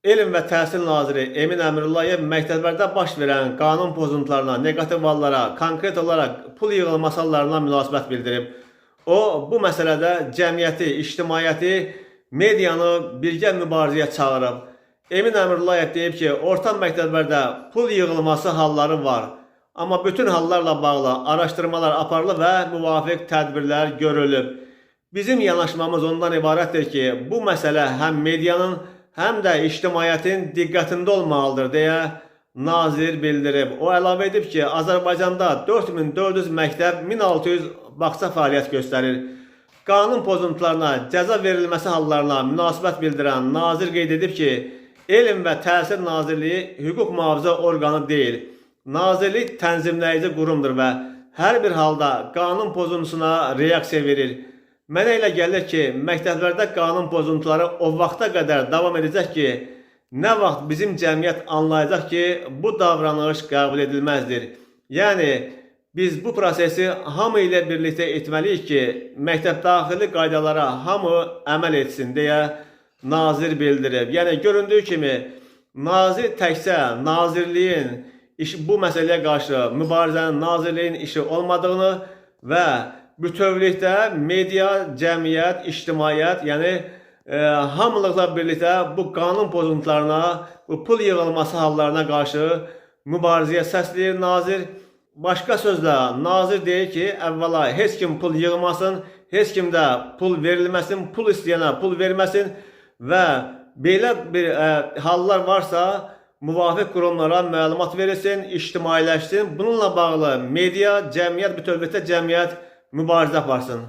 Elm və Təhsil naziri Emin Əmrullayev məktəblərdə baş verən qanun pozuntularına, neqativ hallara, konkret olaraq pul yığılması hallarına münasibət bildirib. O, bu məsələdə cəmiyyəti, ictimaiyyəti, medianı birgə mübarizəyə çağırıb. Emin Əmrullayev deyib ki, orta məktəblərdə pul yığılması halları var. Amma bütün hallarla bağlı araşdırmalar aparılıb və müvafiq tədbirlər görülüb. Bizim yanaşmamız ondan ibarətdir ki, bu məsələ həm medianın, həm də ictimaiyyətin diqqətində olmalıdır deyə nazir bildirib. O əlavə edib ki, Azərbaycanda 4400 məktəb, 1600 bağça fəaliyyət göstərir. Qanun pozuntularına, cəza verilməsi hallarına münasibət bildirən nazir qeyd edib ki, Elm və Təhsil Nazirliyi hüquq mühafizə orqanı deyil. Nazirlik tənzimləyici qurumdur və hər bir halda qanun pozuntusuna reaksiya verir. Mənə elə gəlir ki, məktəblərdə qanun pozuntuları o vaxta qədər davam edəcək ki, nə vaxt bizim cəmiyyət anlayacaq ki, bu davranış qəbul edilməzdir. Yəni, biz bu prosesi hamı ilə birlikdə etməliyik ki, məktəb daxili qaydalara hamı əməl etsin deyə nazir bildirib. Yəni, göründüyü kimi, nazir təkcə nazirliyin bu məsələyə qarşı mübarizənin nazirliyin işi olmadığını və bütövlükdə media, cəmiyyət, ictimaiyyət, yəni hamılıqla birlikdə bu qanun pozuntularına, bu pul yığılması hallarına qarşı mübarizəyə səsləyir nazir. Başqa sözlə, nazir deyir ki, əvvəla heç kim pul yığmasın, heç kim də pul verilməsin, pul istəyənə pul verməsin və belə bir hallar varsa, müvafiq qurumlara məlumat verilsin, ictimailəşsin. Bununla bağlı media, cəmiyyət, bütövlükdə cəmiyyət mübarizə aparsın.